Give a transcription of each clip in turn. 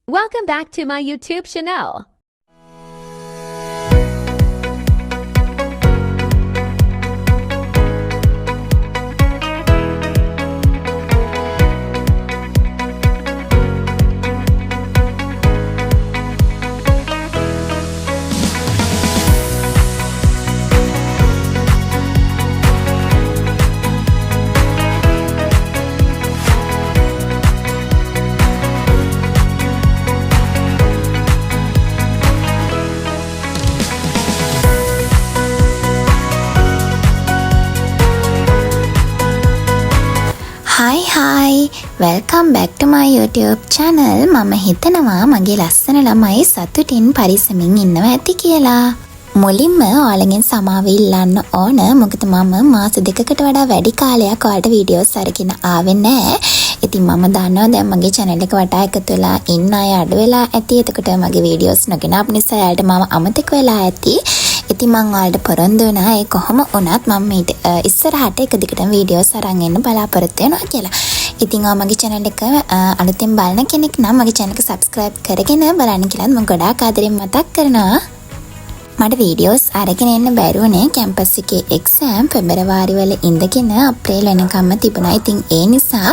Welcome back to my YouTube channel. Hi, welcome back to my YouTube channel. මම හිතනවා මගේ ලස්සන ළමයි සතුටින් පරිස්සමින් ඉන්නවා ඇති කියලා. මුලින්ම ඔයාලගෙන් සමාව ඉල්ලන්න ඕන. මොකද මම මාස දෙකකට වඩා වැඩි කාලයක් ඔයාලට වීඩියෝස් අරගෙන ආවේ නැහැ. ඉතින් මම දන්නවා දැන් මගේ channel එක වටා එකතු වෙලා ඉන්න අය අඩු වෙලා ඇති. එතකොට මගේ වීඩියෝස් නොගෙන අප නිසා ඔයාලට මම අමතක වෙලා ඇති. ඉතින් මම ඔයාලට පොරොන්දු වෙනා ඒ කොහොම වුණත් මම ඉස්සරහට එක දිගටම වීඩියෝස් අරන් එන්න බලාපොරොත්තු වෙනවා කියලා. ඉතින් මගේ channel එක අලුතෙන් බලන කෙනෙක් නම් මගේ channel එක subscribe කරගෙන බලන්න කියලා මම ගොඩාක් ආදරෙන් මතක් කරනවා. මට වීඩියෝස් අරගෙන එන්න බැරුවනේ කැම්පස් එකේ එක්සෑම් පෙබරවාරි වල ඉඳගෙන අප්‍රේල් වෙනකම්ම තිබුණා. ඉතින් ඒ නිසා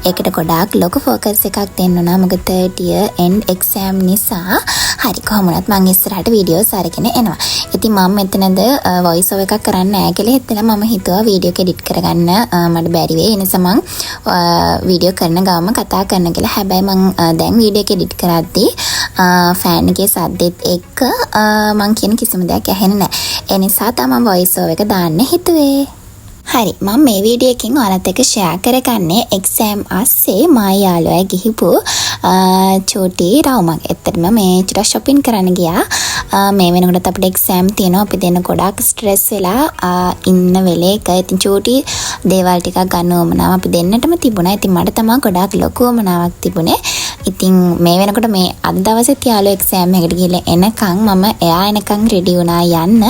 ඒකට ගොඩාක් ලොකු ෆෝකස් එකක් දෙන්න ඕන. මොකද third year end exam නිසා හරි කොහොම වුණත් මම ඉස්සරහට වීඩියෝස් අරගෙන එනවා. ඉතින් මම මෙතනද වොයිස් ඕවර් එකක් කරන්න නැහැ කියලා හිතලා මම හිතුවා වීඩියෝ එක එඩිට් කරගන්න මට බැරි වෙයි. ඒ නිසා මම වීඩියෝ කරන ගාම කතා කරන්න කියලා. හැබැයි මම දැන් වීඩියෝ එක එඩිට් කරද්දී ෆෑන් එකේ සද්දෙත් එක්ක මම කියන කිසිම දෙයක් ඇහෙන්නේ නැහැ. ඒ නිසා තමයි වොයිස් ඕවර් එක දාන්න හිතුවේ. හරි මම මේ වීඩියෝ එකෙන් ඔයාලත් එක්ක ෂෙයා කරගන්නේ එක්සෑම් අස්සේ මා යාළුවා ගිහිපු චෝටි රවුමක්. ඇත්තටම මේ චුට්ටක් shopping කරන්න ගියා. මේ වෙනකොට අපිට එක්සෑම් තියෙනවා. අපි දෙන්න ගොඩාක් ස්ට්‍රෙස් වෙලා ඉන්න වෙලේක. ඉතින් චෝටි දේවල් ටිකක් ගන්න ඕමනාව අපි දෙන්නටම තිබුණා. ඉතින් මට තමයි ගොඩාක් ලොකු ඕමනාවක් තිබුණේ. ඉතින් මේ වෙනකොට මේ අද දවසේ යාළුවා එක්සෑම් එකකට ගිහලා එනකන් මම එයා එනකන් රෙඩි වුණා යන්න.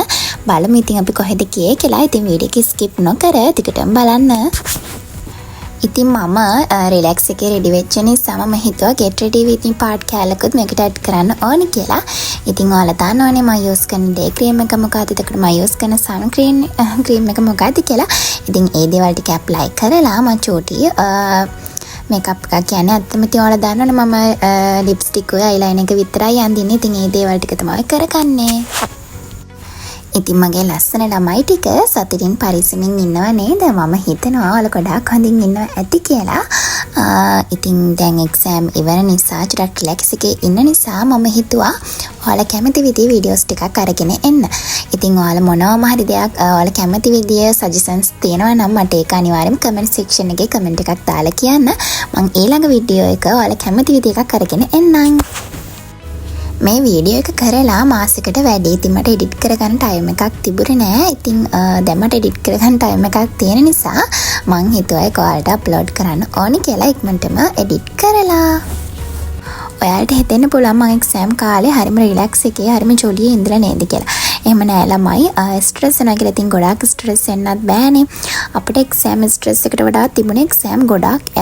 බලමු ඉතින් අපි කොහෙද ගියේ කියලා. ඉතින් වීඩියෝ එක ස්කිප් නොකර ටිකටම බලන්න. ඉතින් මම රිලැක්ස් එකේ රෙඩි වෙච්ච නිසා මම හිතුවා get ready with me part කැලකුත් මේකට ඇඩ් කරන්න ඕනි කියලා. ඉතින් ඔයාලා දන්නවනේ මම යූස් කරන day cream එක මොකක්ද? එතකොට මම යූස් කරන sun cream එක මොකක්ද කියලා. ඉතින් ඒ දේවල් ටික apply කරලා මම චෝටි මේකප් එකක් කියන්නේ අත්තම ඉතින් ඔයාලා දන්නවනේ මම ලිප්ස්ටික් ඔය අයිලයිනර් එක විතරයි අඳින්නේ. ඉතින් ඒ දේවල් ටික තමයි කරගන්නේ. ඉතින් මගේ ලස්සන ළමයි ටික සතුටින් පරිස්සමින් ඉන්නවා නේද? මම හිතනවා ඔයාලා ගොඩාක් හොඳින් ඉන්නවා ඇති කියලා. ඉතින් දැන් එක්සෑම් ඉවර නිසා චුට්ටක් රිලැක්ස් එකේ ඉන්න නිසා මම හිතුවා ඔයාලා කැමති විදිහේ වීඩියෝස් ටිකක් අරගෙන එන්න. ඉතින් ඔයාලා මොනවාම හරි දෙයක් ඔයාලා කැමති විදිහේ සජෙෂන්ස් තියෙනවා නම් මට ඒක අනිවාර්යයෙන්ම කමෙන්ට් සෙක්ෂන් එකේ කමෙන්ට් එකක් දාලා කියන්න. මම ඊළඟ වීඩියෝ එක ඔයාලා කැමති විදිහ එකක් අරගෙන එන්නම්. මේ වීඩියෝ එක කරලා මාසෙකට වැඩි. ඉතින් මට එඩිට් කරගන්න ටයිම් එකක් තිබුණේ නෑ. ඉතින් දැන් මට එඩිට් කරගන්න ටයිම් එකක් තියෙන නිසා මං හිතුවා ඒක ඔයාලට අප්ලෝඩ් කරන්න ඕනි කියලා ඉක්මනටම එඩිට් කරලා. ඔයාලට හිතෙන්න පුළුවන් මම එක්සෑම් කාලේ හරිම රිලැක්ස් එකේ හරිම ජොලියේ ඉඳලා නේද කියලා. එහෙම නෑ ළමයි. ස්ට්‍රෙස් වෙනවා කියලා ඉතින් ගොඩාක් ස්ට්‍රෙස් වෙන්නත් බෑනේ. අපිට එක්සෑම් ස්ට්‍රෙස් එකට වඩා තිබුණේ එක්සෑම් ගොඩාක්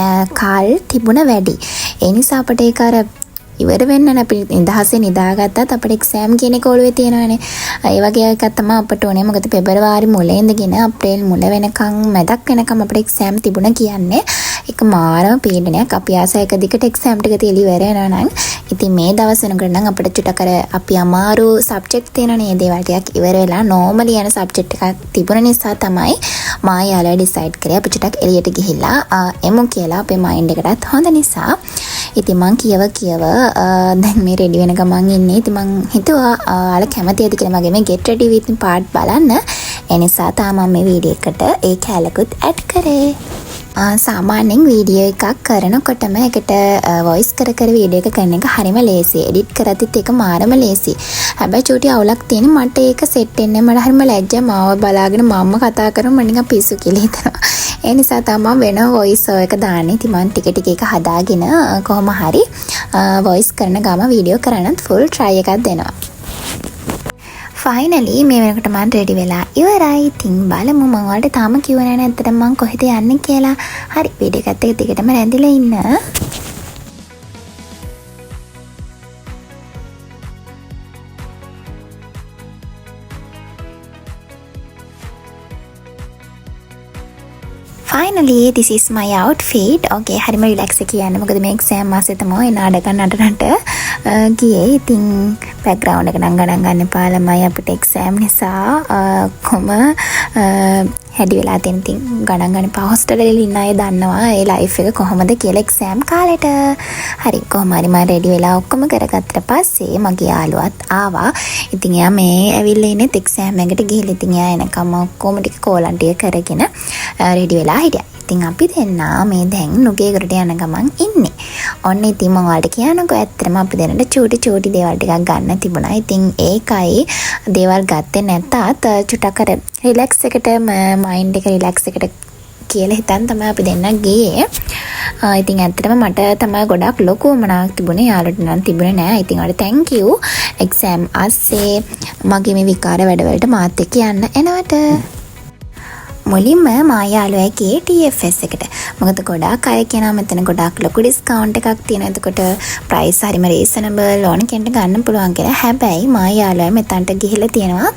කාල් තිබුණ වැඩි. ඒ නිසා අපිට ඒක අර ඉවර වෙන්න අපි නිදහසේ නිදාගත්තත් අපිට එක්සෑම් කියන එක ඔළුවේ තියෙනවානේ. ඒ වගේ එකක් තමයි අපිට ඕනේ. මොකද පෙබරවාරි මුල ඉඳගෙන අප්‍රේල් මුල වෙනකන් මැදක් වෙනකම් අපිට එක්සෑම් තිබුණා කියන්නේ ඒක මාරම පීඩනයක්. අපි ආස එක දිගට එක්සෑම් ටික තියලා ඉවර වෙනවා නම් ඉතින් මේ දවස් වෙනකොට නම් අපිට චුට්ටක් අර අපි අමාරු සබ්ජෙක්ට් තියෙනනේ. ඒ දේවල් ටිකක් ඉවර වෙලා නෝමලි යන සබ්ජෙක්ට් එකක් තිබුණ නිසා තමයි මා යාළුවා ඩිසයිඩ් කරේ අපි චුට්ටක් එළියට ගිහිල්ලා එමු කියලා. අපේ මයින්ඩ් එකටත් හොඳ නිසා. ඉතින් මං කියව දැන් මේ රෙඩි වෙන ගමන් ඉන්නේ. ඉතින් මං හිතුවා ඔයාලා කැමතිද කියලා මගේ මේ get ready with me part බලන්න. ඒ නිසා තමයි මම මේ වීඩියෝ එකට ඒ කැලකුත් ඇඩ් කරේ. සාමාන්‍යයෙන් වීඩියෝ එකක් කරනකොටම එකට වොයිස් කර වීඩියෝ එක කරන එක හරිම ලේසි. එඩිට් කරද්දිත් ඒක මාරම ලේසි. හැබැයි චූටි අවුලක් තියෙන මට ඒක සෙට් වෙන්නේ මට හරිම ලැජ්ජා. මාව බලාගෙන මම්ම කතා කරම මම නිකන් පිස්සු කියලා හිතනවා. ඒ නිසා තමයි වෙන වොයිස් ඕවර් එක දාන්නේ. ඉතින් මම ටික ටික එක හදාගෙන කොහොම හරි වොයිස් කරන ගම වීඩියෝ කරන්නත් ෆුල් try එකක් දෙනවා. ෆයිනලි මේ වෙනකොට මම රෙඩි වෙලා ඉවරයි. ඉතින් බලමු මම ඔයාලට තාම කිව්වේ නැහැ නැත්තම් මම කොහෙද යන්නේ කියලා. හරි වීඩියෝ එකත් එක දිගටම රැඳිලා ඉන්න. finally this is my outfit. Okay, හරිම රිලැක්ස් එක කියන්නේ. මොකද මේ එක්සෑම් මාසෙ තමයි නාඩගම් නටනට ගියේ. ඉතින් බෑග්ග්‍රවුන්ඩ් එක නම් ගණන් ගන්න එපා ළමයි අපිට එක්සෑම් නිසා කොම හැඩි වෙලා තියෙන ඉතින් ගණන් ගන්න එපා. හොස්ටල් වල ඉන්න අය දන්නවා ඒ ලයිෆ් එක කොහොමද කියලා එක්සෑම් කාලෙට. හරි කොහොම හරි මම රෙඩි වෙලා ඔක්කොම කරගත්තට පස්සේ මගේ යාළුවත් ආවා. ඉතින් එයා මේ ඇවිල්ලා ඉන්නේ එක්සෑම් එකට ගිහලා ඉතින් එයා එනකම් ඔක්කොම ටික කෝලන් ටික කරගෙන රෙඩි වෙලා හිටියා. ඉතින් අපි දෙන්නා මේ දැන් නුගේගොඩට යන ගමන් ඉන්නේ. ඔන්න ඉතින් මම ඔයාලට කියනකො ඇත්තටම අපි දෙන්නට චූටි දේවල් ටිකක් ගන්න තිබුණා. ඉතින් ඒකයි දේවල් ගත්තේ නැත්තත් චුට්ටක් අර රිලැක්ස් එකට මයින්ඩ් එක රිලැක්ස් එකට කියලා හිතන් තමයි අපි දෙන්න ගියේ. ඉතින් ඇත්තටම මට තමයි ගොඩක් ලොකු උමනාවක් තිබුණේ. යාළුවට නම් තිබුණේ නෑ. ඉතින් ඔයාලට thank you. එක්සෑම් ආස්සේ මගේ මේ විකාර වැඩවලට මාත් එක්ක යන්න එනවට. මුලින්ම මා යාළුවා ගියේ TFS එකට. මොකද ගොඩාක් අය කියනවා මෙතන ගොඩාක් ලොකු ඩිස්කවුන්ට් එකක් තියෙනවා. එතකොට ප්‍රයිස් හරිම රීසනබල් ඕන කෙනෙක්ට ගන්න පුළුවන් කියලා. හැබැයි මා යාළුවා මෙතනට ගිහිල්ලා තියෙනවා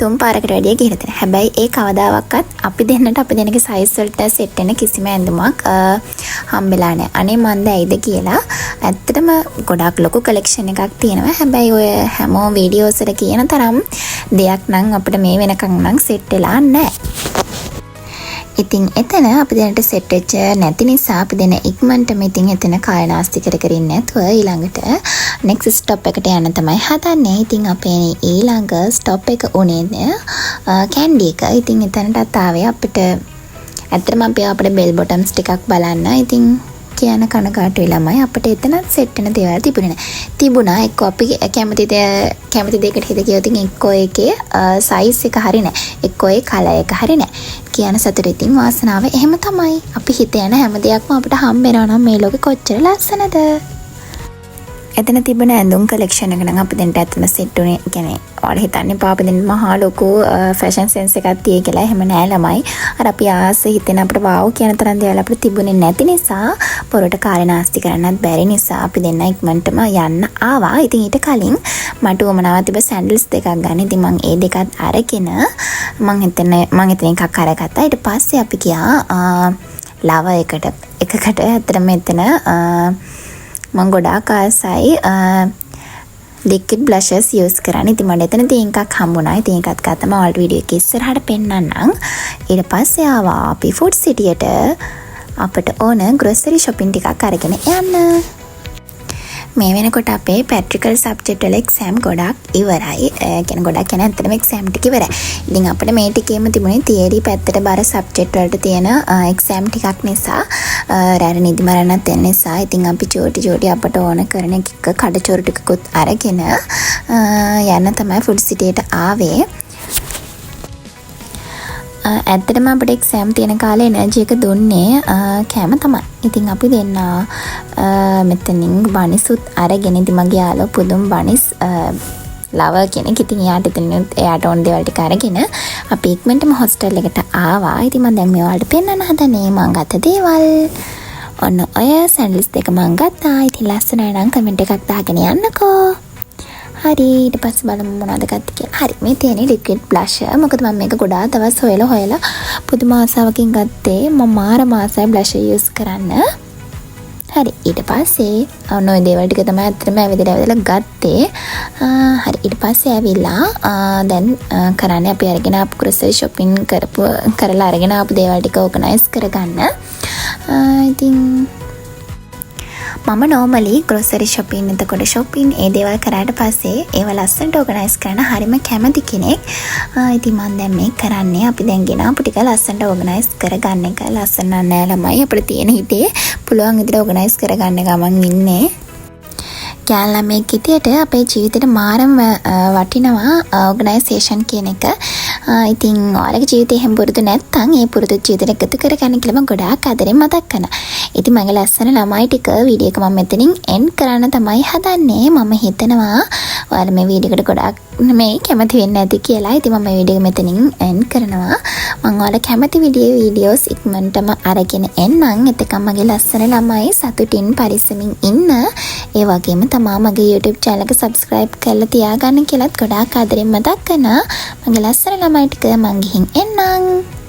3 පාරකට වැඩිය ගිහිල්ලා තියෙනවා. හැබැයි ඒ කවදාවත් අපි දෙන්නගේ සයිස් වලට සෙට් වෙන කිසිම ඇඳුමක් හම්බෙලා නැහැ. අනේ මන්ද ඇයිද කියලා. ඇත්තටම ගොඩාක් ලොකු කලෙක්ෂන් එකක් තියෙනවා. හැබැයි ඔය හැමෝම වීඩියෝස් වල කියන තරම් දෙයක් නම් අපිට මේ වෙනකන් නම් සෙට් වෙලා නැහැ. ඉතින් එතන අපි දැනට සෙට් වෙච්ච නැති නිසා අපි දෙන ඉක්මනටම ඉතින් එතන කාය නාස්ති කරින් නැතුව ඊළඟට next stop එකට යන්න තමයි හදන්නේ. ඉතින් අපේ ඊළඟ stop එක උනේ කැන්ඩි එක. ඉතින් එතනටත් ආවේ අපිට ඇත්තටම අපි අපේ බෙල් බොටම්ස් ටිකක් බලන්න. ඉතින් කියන කනගාටුයි ළමයි අපිට එතනත් සෙට් වෙන දේවල් තිබුණේ නැහැ. තිබුණා එක්ක අපි කැමති දෙයකට හිත ගියොත් එක්කෝ ඒකේ සයිස් එක හරි නැහැ. එක්කෝ ඒ කලර් එක හරි නැහැ. කියන සතුට ඉතින් වාසනාව එහෙම තමයි. අපි හිත යන හැම දෙයක්ම අපිට හම්බ වෙනවා නම් මේ ලෝකෙ කොච්චර ලස්සනද. එතන තිබෙන ඇඳුම් කලෙක්ෂන් එක නම් අපි දෙන්නට ඇත්තම සෙට් උනේ. කියන්නේ ඔයාලා හිතන්නේ පාප දෙන්න මහා ලොකු ෆැෂන් සෙන්ස් එකක් තියෙයි කියලා. එහෙම නෑ ළමයි. අර අපි ආස හිතෙන අපිට වාව් කියන තරම් දේවල් අපිට තිබුණේ නැති නිසා පොරට කාලේ නාස්ති කරන්නත් බැරි නිසා අපි දෙන්න ඉක්මනටම යන්න ආවා. ඉතින් ඊට කලින් මට උවමනාවක් තිබ්බ සැන්ඩල්ස් දෙකක් ගන්න. ඉතින් මම ඒ දෙකත් අරගෙන මම එතන එකක් අරගත්තා. ඊට පස්සේ අපි ගියා ලව එකකට ඇත්තටම මෙතන මම ගොඩාක් ආසයි liquid blushes use කරන්න. ඉතින් මට එතන තියෙන එකක් හම්බුණා. ඉතින් ඒකත් ගත්තම ඔයාලට වීඩියෝ එක ඉස්සරහට පෙන්නන්නම්. ඊට පස්සේ ආවා අපි food cityයට අපිට ඕන grocery shopping ටිකක් අරගෙන යන්න. මේ වෙනකොට අපේ practical subject වල exam ගොඩක් ඉවරයි. කියන්නේ ගොඩක් කියන්නේ ඇත්තටම exam ටික ඉවරයි. ඉතින් අපිට මේ ටිකේම තිබුණේ theory පැත්තට බර subject වලට තියෙන exam ටිකක් නිසා රැර නිදි මරන්නත් වෙන නිසා ඉතින් අපි චෝටි අපට ඕන කරන එක කඩචෝරු ටිකකුත් අරගෙන යන්න තමයි food cityයට ආවේ. ඇත්තටම අපිට එක්සෑම් තියෙන කාලේ එනර්ජි එක දුන්නේ කෑම තමයි. ඉතින් අපි දෙන්න මෙතනින් බනිසුත් අරගෙන ඉතින් මගේ යාළුවා පුදුම බනිස් ලව කෙනෙක්. ඉතින් එයාට ඕන දේවල් ටික අරගෙන අපි ඉක්මනටම හොස්ටල් එකට ආවා. ඉතින් මම දැන් මේ ඔයාලට පෙන්නන්න හදන්නේ මම ගත්ත දේවල්. ඔන්න ඔය සැන්ඩල්ස් දෙක මම ගත්තා. ඉතින් ලස්සනයි නම් කමෙන්ට් එකක් දාගෙන යන්නකෝ. හරි ඊට පස්සේ බලමු මොනවද ගත්තේ කියලා. හරි මේ තියෙන්නේ liquid blusher. මොකද මම මේක ගොඩාක් දවස් හොයලා පුදුම ආසාවකින් ගත්තේ. මම මාර මාසයි blusher use කරන්න. හරි ඊට පස්සේ ඔන්න ඔය දේවල් ටික තමයි අත්‍තරම ඇවිදලා ගත්තේ. හරි ඊට පස්සේ ඇවිල්ලා දැන් කරන්නේ අපි අරගෙන ආපු grocery shopping කරලා අරගෙන ආපු දේවල් ටික organize කරගන්න. ඉතින් මම normally grocery shopping එතකොට shopping ඒ දේවල් කරාට පස්සේ ඒව ලස්සනට organize කරන හරිම කැමති කෙනෙක්. ඉතින් මම දැන් මේක කරන්නේ අපි දැන් ගෙන අපු ටික ලස්සනට organize කරගන්න එක. ලස්සන නෑ ළමයි අපිට තියෙන හිතේ පුළුවන් විදිහට organize කරගන්න ගමන් ඉන්නේ. කැලලා මේ කිතියට අපේ ජීවිතේට මාරම වටිනවා organization කියන එක. ඉතින් ඔයාලගේ ජීවිතේ හැම පුරුදු නැත්නම් ඒ පුරුදු ජීවිතේට එකතු කරගන්න කියලා මම ගොඩාක් ආදරෙන් මතක් කරනවා. ඉතින් මගේ ලස්සන ළමයි ටික වීඩියෝ එක මම මෙතනින් end කරන්න තමයි හදන්නේ. මම හිතනවා ඔයාලා මේ වීඩියෝ එකට ගොඩාක් මේ කැමති වෙන්නේ නැති කියලා. ඉතින් මම මේ වීඩියෝ එක මෙතනින් end කරනවා. මම ඔයාලා කැමති වීඩියෝස් ඉක්මනටම අරගෙන එන්නම්. එතකම් මගේ ලස්සන ළමයි සතුටින් පරිස්සමින් ඉන්න. ඒ වගේම තමා මගේ YouTube channel එක subscribe කරලා තියාගන්න කියලාත් ගොඩාක් ආදරෙන් මතක් කරනවා. මගේ ලස්සන ළමයි ටික මං ගිහින් එන්නම්.